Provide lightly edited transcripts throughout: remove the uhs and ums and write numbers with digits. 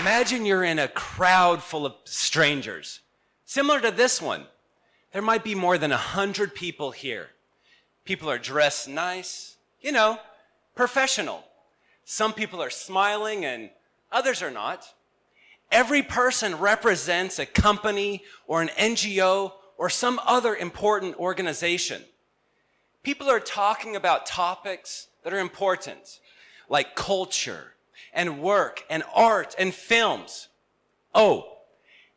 Imagine you're in a crowd full of strangers. Similar to this one, there might be more than 100 people here. People are dressed nice, professional. Some people are smiling and others are not. Every person represents a company or an NGO or some other important organization. People are talking about topics that are important, like culture and work and art and films. Oh,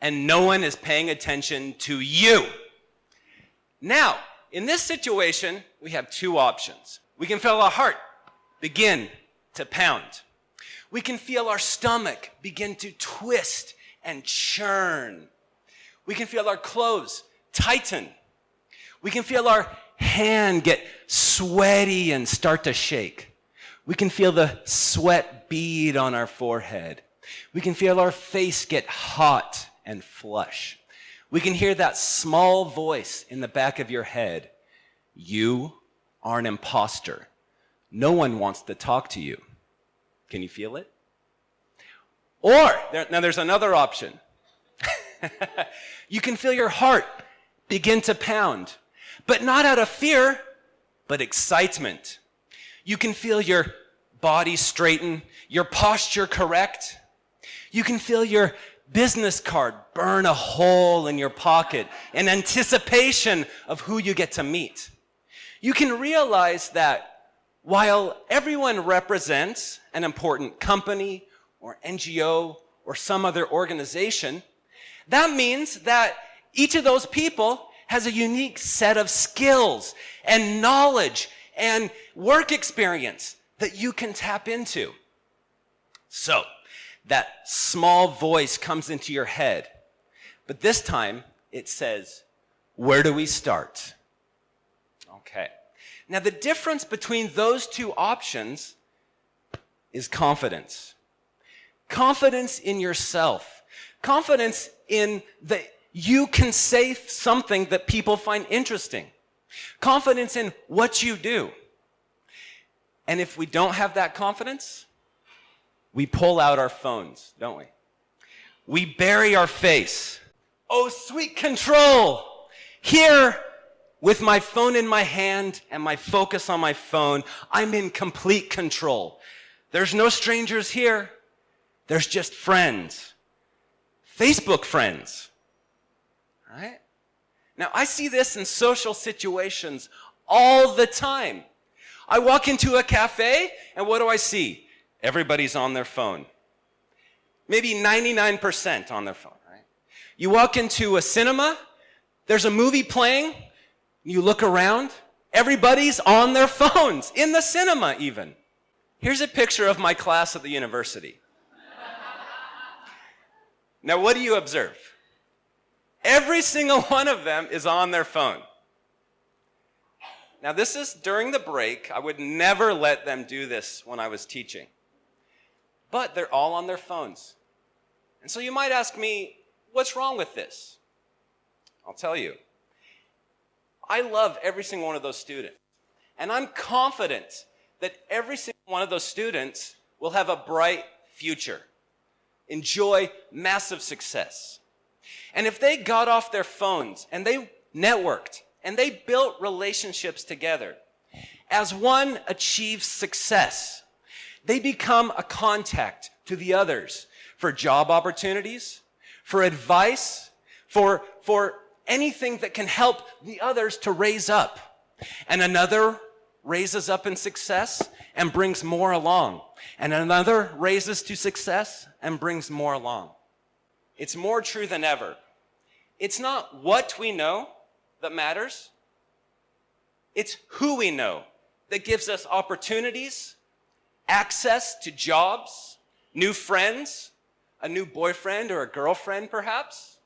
and no one is paying attention to you. Now, in this situation, we have two options. We can feel our heart begin to pound. We can feel our stomach begin to twist and churn. We can feel our clothes tighten. We can feel our hand get sweaty and start to shake. We can feel the sweat bead on our forehead. We can feel our face get hot and flush. We can hear that small voice in the back of your head. You are an imposter. No one wants to talk to you. Can you feel it? Or, now there's another option. You can feel your heart begin to pound, but not out of fear, but excitement. You can feel your body straighten, your posture correct. You can feel your business card burn a hole in your pocket in anticipation of who you get to meet. You can realize that while everyone represents an important company or NGO or some other organization, that means that each of those people has a unique set of skills and knowledge and work experience that you can tap into. So, that small voice comes into your head, but this time it says, where do we start? Okay. Now, the difference between those two options is confidence. Confidence in yourself. Confidence in that you can say something that people find interesting. Confidence in what you do. And if we don't have that confidence, we pull out our phones, don't we? We bury our face. Oh, sweet control! Here, with my phone in my hand and my focus on my phone, I'm in complete control. There's no strangers here. There's just friends. Facebook friends. All right? Now, I see this in social situations all the time. I walk into a cafe, and what do I see? Everybody's on their phone. Maybe 99% on their phone, right? You walk into a cinema, there's a movie playing, you look around, everybody's on their phones, in the cinema even. Here's a picture of my class at the university. Now, what do you observe? Every single one of them is on their phone. Now, this is during the break. I would never let them do this when I was teaching. But they're all on their phones. And so you might ask me, what's wrong with this? I'll tell you. I love every single one of those students. And I'm confident that every single one of those students will have a bright future. Enjoy massive success. And if they got off their phones and they networked and they built relationships together, as one achieves success, they become a contact to the others for job opportunities, for advice, for anything that can help the others to raise up. And another raises up in success and brings more along. And another raises to success and brings more along. It's more true than ever. It's not what we know that matters. It's who we know that gives us opportunities, access to jobs, new friends, a new boyfriend or a girlfriend perhaps.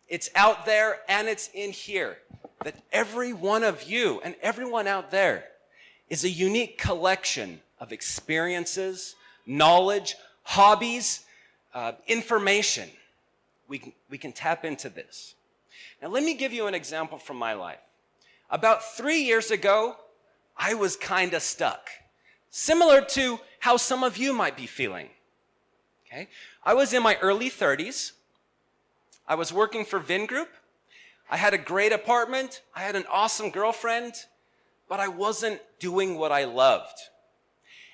It's out there and it's in here. That every one of you and everyone out there is a unique collection of experiences, knowledge, hobbies, information. We can tap into this. Now let me give you an example from my life. About 3 years ago, I was kind of stuck. Similar to how some of you might be feeling. Okay? I was in my early 30s. I was working for Vingroup. I had a great apartment. I had an awesome girlfriend, but I wasn't doing what I loved.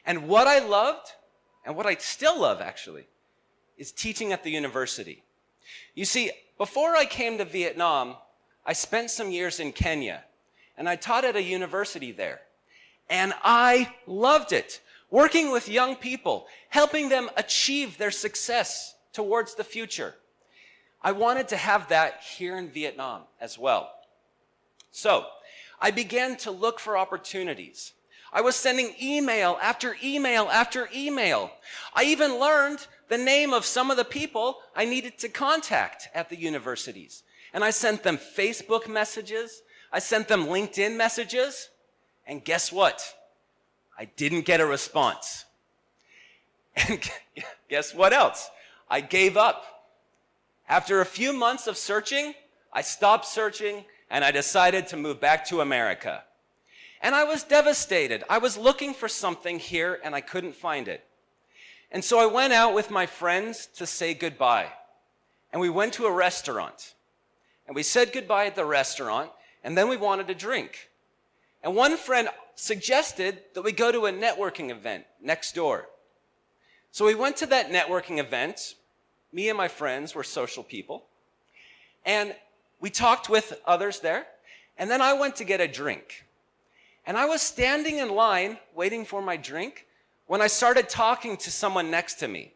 And what I loved, and what I still love actually, is teaching at the university. You see, before I came to Vietnam, I spent some years in Kenya, and I taught at a university there. And I loved it, working with young people, helping them achieve their success towards the future. I wanted to have that here in Vietnam as well. So I began to look for opportunities. I was sending email after email after email. I even learned the name of some of the people I needed to contact at the universities. And I sent them Facebook messages. I sent them LinkedIn messages. And guess what? I didn't get a response. And guess what else? I gave up. After a few months of searching, I stopped searching and I decided to move back to America. And I was devastated. I was looking for something here and I couldn't find it. And so I went out with my friends to say goodbye. And we went to a restaurant. And we said goodbye at the restaurant, and then we wanted a drink. And one friend suggested that we go to a networking event next door. So we went to that networking event. Me and my friends were social people. And we talked with others there. And then I went to get a drink. And I was standing in line waiting for my drink when I started talking to someone next to me.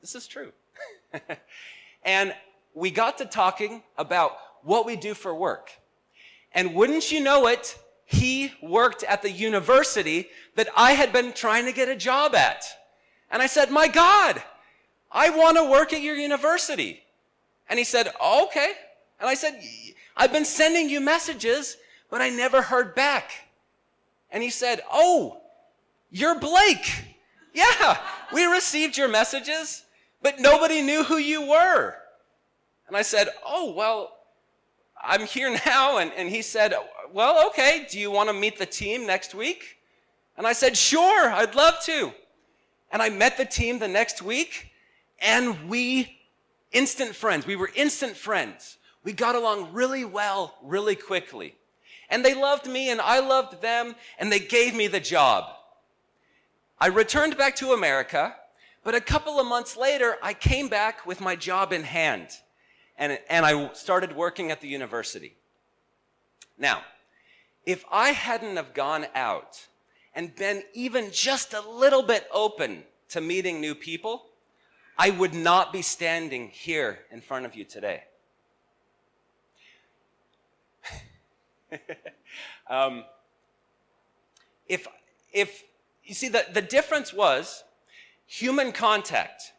This is true. And we got to talking about what we do for work. And wouldn't you know it, he worked at the university that I had been trying to get a job at. And I said, my God, I want to work at your university. And he said, oh, okay. And I said, I've been sending you messages, but I never heard back. And he said, oh, you're Blake. Yeah, we received your messages, but nobody knew who you were. And I said, oh, well, I'm here now. And he said, well, okay, do you want to meet the team next week? And I said, sure, I'd love to. And I met the team the next week, and instant friends. We were instant friends. We got along really well, really quickly. And they loved me, and I loved them, and they gave me the job. I returned back to America, but a couple of months later, I came back with my job in hand, and I started working at the university. Now, if I hadn't have gone out and been even just a little bit open to meeting new people, I would not be standing here in front of you today. If you see, the difference was human contact,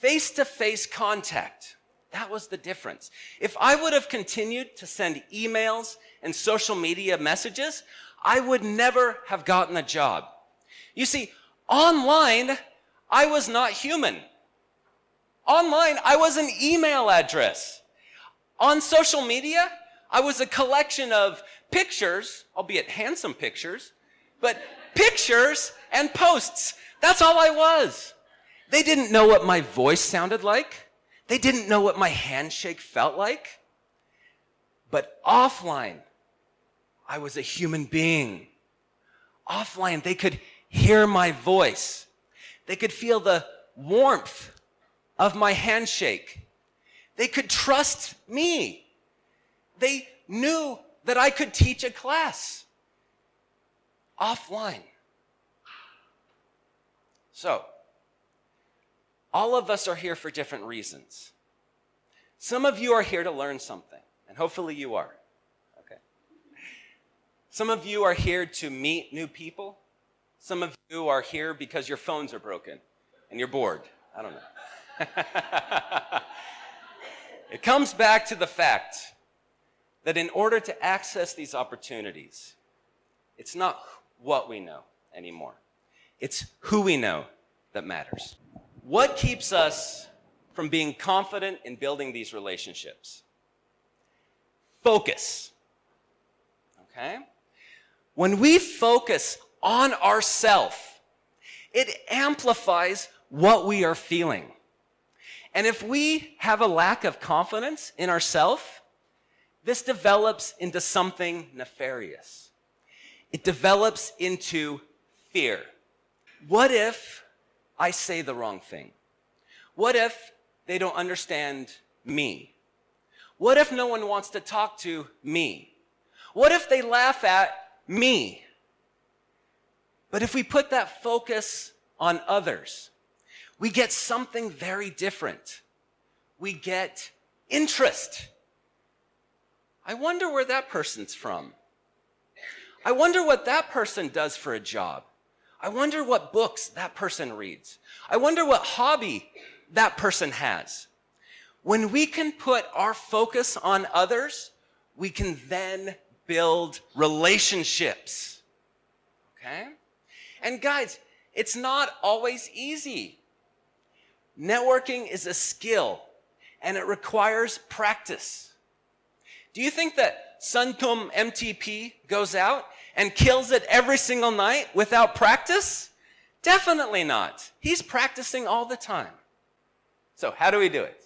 face-to-face contact. That was the difference. If I would have continued to send emails and social media messages, I would never have gotten a job. You see, online, I was not human. Online, I was an email address. On social media, I was a collection of pictures, albeit handsome pictures, but pictures and posts. That's all I was. They didn't know what my voice sounded like. They didn't know what my handshake felt like. But offline, I was a human being. Offline, they could hear my voice. They could feel the warmth of my handshake. They could trust me. They knew that I could teach a class offline. So, all of us are here for different reasons. Some of you are here to learn something, and hopefully you are. Okay. Some of you are here to meet new people. Some of you are here because your phones are broken and you're bored. I don't know. It comes back to the fact that in order to access these opportunities, it's not what we know anymore. It's who we know that matters. What keeps us from being confident in building these relationships? Focus. Okay? When we focus on ourself, it amplifies what we are feeling. And if we have a lack of confidence in ourselves, this develops into something nefarious. It develops into fear. What if I say the wrong thing? What if they don't understand me? What if no one wants to talk to me? What if they laugh at me? But if we put that focus on others, we get something very different. We get interest. I wonder where that person's from. I wonder what that person does for a job. I wonder what books that person reads. I wonder what hobby that person has. When we can put our focus on others, we can then build relationships. Okay? And guys, it's not always easy. Networking is a skill, and it requires practice. Do you think that Sunkum MTP goes out and kills it every single night without practice? Definitely not. He's practicing all the time. So how do we do it?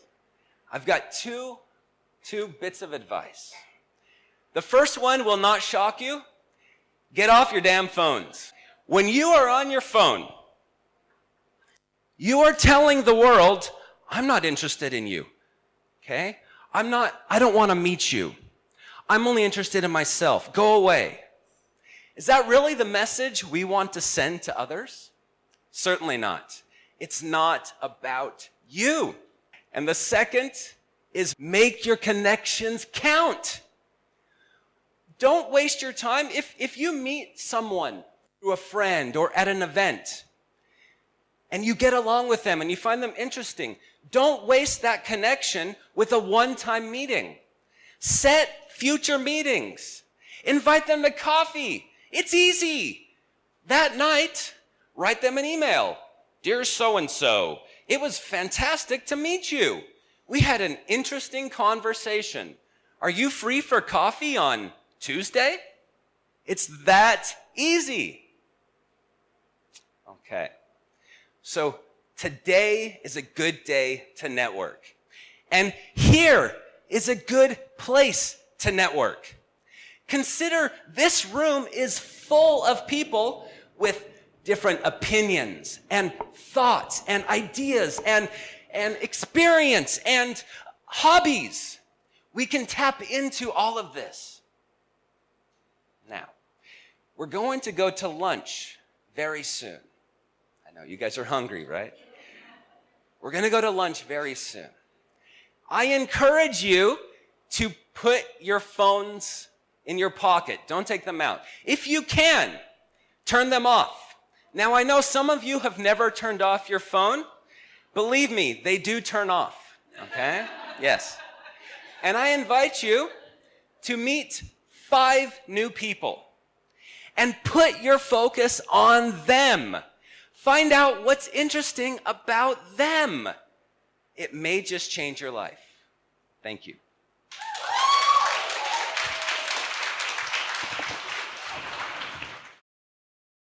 I've got two bits of advice. The first one will not shock you. Get off your damn phones. When you are on your phone, you are telling the world, I'm not interested in you. Okay? I don't want to meet you. I'm only interested in myself. Go away. Is that really the message we want to send to others? Certainly not. It's not about you. And the second is make your connections count. Don't waste your time. If you meet someone through a friend or at an event and you get along with them and you find them interesting, don't waste that connection with a one-time meeting. Set future meetings. Invite them to coffee. It's easy. That night, write them an email. Dear so-and-so, it was fantastic to meet you. We had an interesting conversation. Are you free for coffee on Tuesday? It's that easy. Okay. So today is a good day to network. And here is a good place to network. Consider this room is full of people with different opinions and thoughts and ideas and experience and hobbies. We can tap into all of this. Now, we're going to go to lunch very soon. I know you guys are hungry, right? We're going to go to lunch very soon. I encourage you to put your phones in your pocket. Don't take them out. If you can, turn them off. Now, I know some of you have never turned off your phone. Believe me, they do turn off, okay? Yes. And I invite you to meet 5 new people and put your focus on them. Find out what's interesting about them. It may just change your life. Thank you.